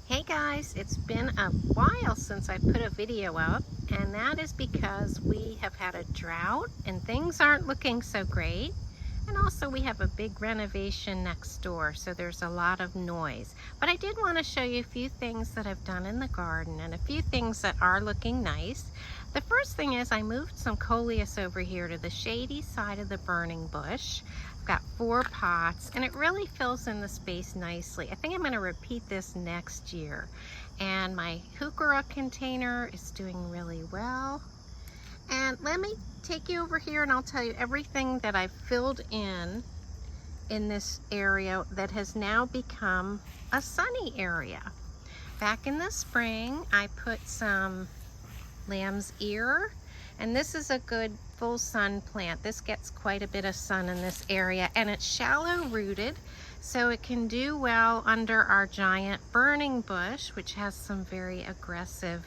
Hey guys, it's been a while since I put a video up, and that is because we have had a drought and things aren't looking so great. And also we have a big renovation next door, so there's a lot of noise. But I did want to show you a few things that I've done in the garden and a few things that are looking nice. The first thing is I moved some coleus over here to the shady side of the burning bush. I've got 4 pots and it really fills in the space nicely. I think I'm going to repeat this next year. And my heuchera container is doing really well. And let me take you over here and I'll tell you everything that I've filled in this area that has now become a sunny area. Back in the spring, I put some lamb's ear, and this is a good full sun plant. This gets quite a bit of sun in this area, and it's shallow rooted, so it can do well under our giant burning bush, which has some very aggressive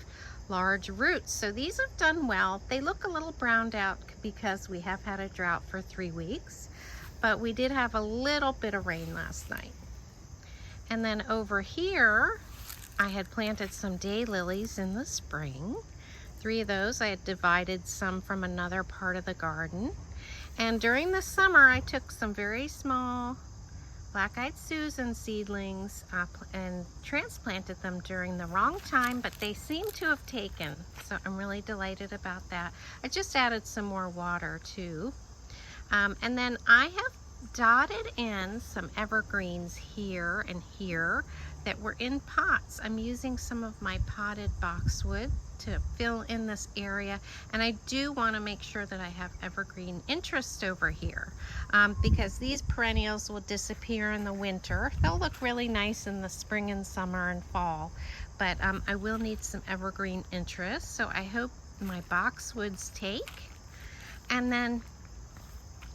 large roots. So these have done well. They look a little browned out because we have had a drought for 3 weeks, but we did have a little bit of rain last night. And then over here, I had planted some daylilies in the spring. 3 of those. I had divided some from another part of the garden. And during the summer, I took some very small Black-Eyed Susan seedlings and transplanted them during the wrong time, but they seem to have taken. So I'm really delighted about that. I just added some more water too. And then I have dotted in some evergreens here and here that were in pots. I'm using some of my potted boxwood to fill in this area, and I do want to make sure that I have evergreen interest over here because these perennials will disappear in the winter. They'll look really nice in the spring and summer and fall, but I will need some evergreen interest, so I hope my boxwoods take. And then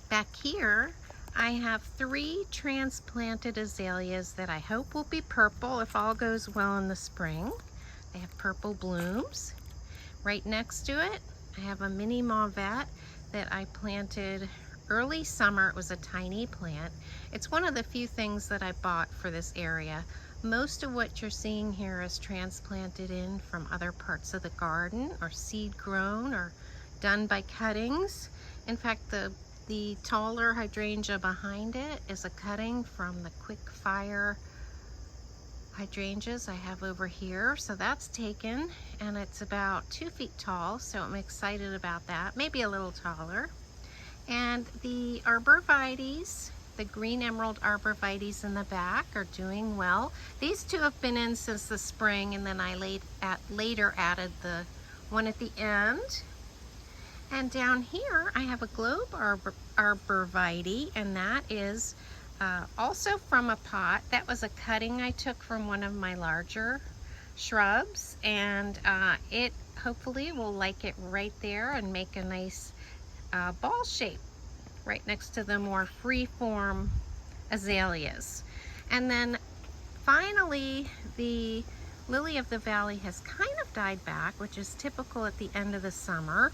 back here I have 3 transplanted azaleas that I hope will be purple if all goes well in the spring. They have purple blooms. Right next to it, I have a mini mauvette that I planted early summer. It was a tiny plant. It's one of the few things that I bought for this area. Most of what you're seeing here is transplanted in from other parts of the garden or seed grown or done by cuttings. In fact, the taller hydrangea behind it is a cutting from the quick fire hydrangeas I have over here. So that's taken, and it's about 2 feet tall, so I'm excited about that, maybe a little taller. And the arborvitaes, the green emerald arborvitaes in the back, are doing well. These 2 have been in since the spring, and then I later added the one at the end. And down here I have a globe arborvitae, and that is also from a pot. That was a cutting I took from one of my larger shrubs, and it hopefully will like it right there and make a nice ball shape right next to the more free-form azaleas. And then finally, the lily of the valley has kind of died back, which is typical at the end of the summer.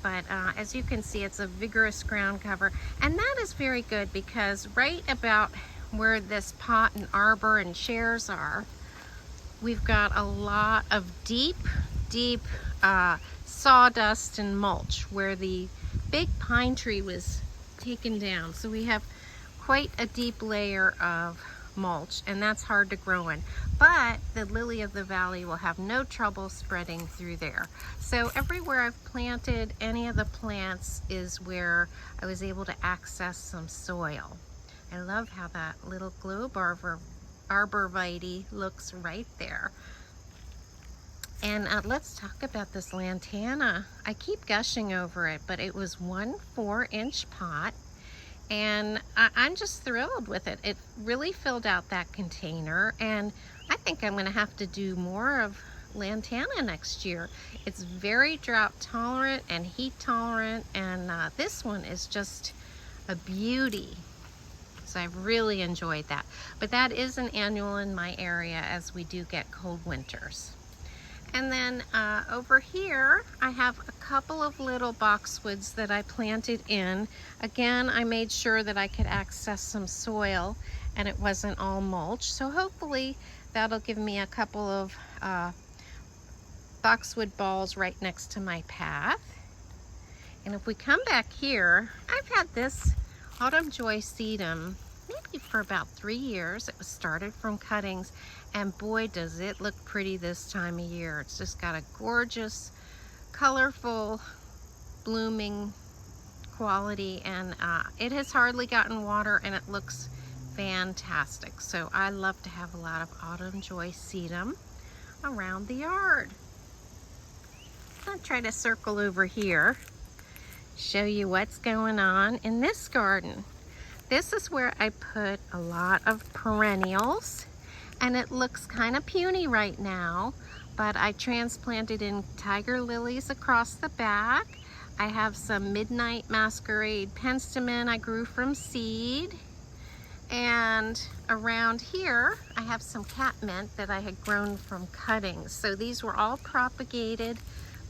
But as you can see, it's a vigorous ground cover, and that is very good because right about where this pot and arbor and chairs are, we've got a lot of deep sawdust and mulch where the big pine tree was taken down. So we have quite a deep layer of mulch, and that's hard to grow in, but the lily of the valley will have no trouble spreading through there. So everywhere I've planted any of the plants is where I was able to access some soil. I love how that little globe arborvitae looks right there. And let's talk about this lantana. I keep gushing over it, but it was 1 4-inch pot, and I'm just thrilled with it. It really filled out that container, and I think I'm going to have to do more of lantana next year. It's very drought tolerant and heat tolerant, and this one is just a beauty. So I've really enjoyed that. But that is an annual in my area as we do get cold winters. And then over here, I have a couple of little boxwoods that I planted in. Again, I made sure that I could access some soil and it wasn't all mulch. So hopefully that'll give me a couple of boxwood balls right next to my path. And if we come back here, I've had this Autumn Joy sedum maybe for about 3 years. It was started from cuttings, and boy does it look pretty this time of year. It's just got a gorgeous, colorful, blooming quality, and it has hardly gotten water and it looks fantastic. So I love to have a lot of Autumn Joy sedum around the yard. I'll try to circle over here, show you what's going on in this garden. This is where I put a lot of perennials, and it looks kind of puny right now, but I transplanted in tiger lilies across the back. I have some Midnight Masquerade penstemon I grew from seed. And around here, I have some catmint that I had grown from cuttings. So these were all propagated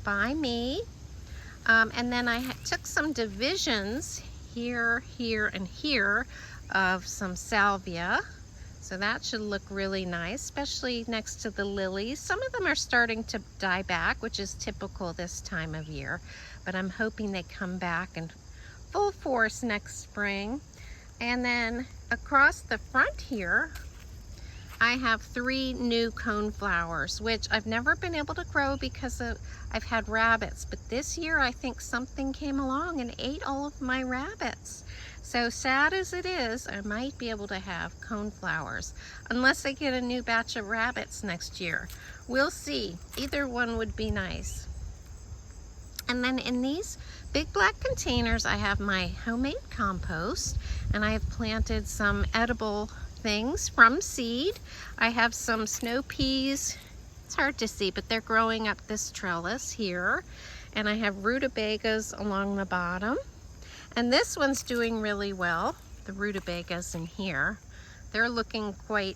by me. And then I took some divisions here, here, and here of some salvia. So that should look really nice, especially next to the lilies. Some of them are starting to die back, which is typical this time of year. But I'm hoping they come back in full force next spring. And then across the front here, I have 3 new coneflowers, which I've never been able to grow because I've had rabbits. But this year, I think something came along and ate all of my rabbits. So sad as it is, I might be able to have coneflowers, unless I get a new batch of rabbits next year. We'll see. Either one would be nice. And then in these big black containers, I have my homemade compost, and I have planted some edible things from seed. I have some snow peas. It's hard to see, but they're growing up this trellis here. And I have rutabagas along the bottom. And this one's doing really well, the rutabagas in here. They're looking quite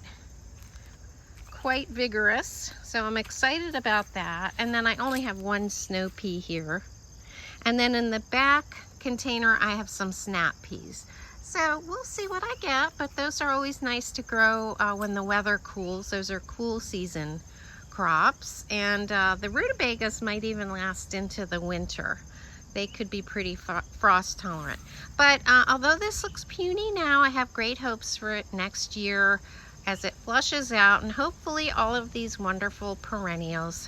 vigorous, so I'm excited about that. And then I only have 1 snow pea here. And then in the back container, I have some snap peas. So we'll see what I get, but those are always nice to grow when the weather cools. Those are cool season crops. And the rutabagas might even last into the winter. They could be pretty frost tolerant. But although this looks puny now, I have great hopes for it next year as it flushes out, and hopefully all of these wonderful perennials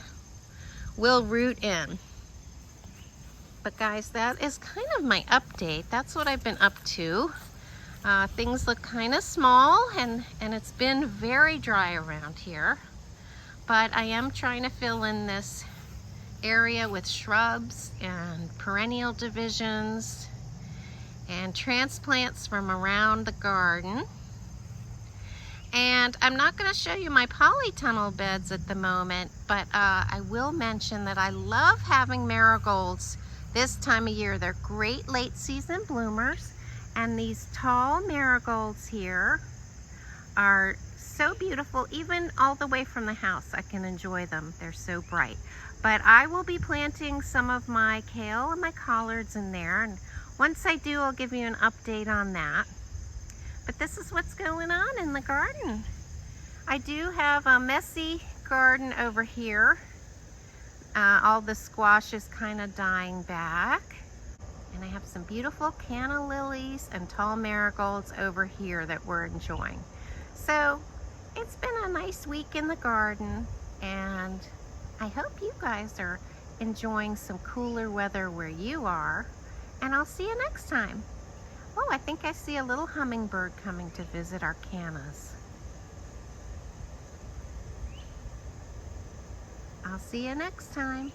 will root in. But guys, that is kind of my update. That's what I've been up to. Things look kind of small, and it's been very dry around here. But I am trying to fill in this area with shrubs and perennial divisions and transplants from around the garden. And I'm not going to show you my polytunnel beds at the moment, but I will mention that I love having marigolds this time of year. They're great late season bloomers, and these tall marigolds here are so beautiful. Even all the way from the house I can enjoy them. They're so bright. But I will be planting some of my kale and my collards in there, and once I do, I'll give you an update on that. But this is what's going on in the garden. I do have a messy garden over here. All the squash is kind of dying back. And I have some beautiful canna lilies and tall marigolds over here that we're enjoying. So it's been a nice week in the garden, and I hope you guys are enjoying some cooler weather where you are. And I'll see you next time. Oh, I think I see a little hummingbird coming to visit our cannas. I'll see you next time.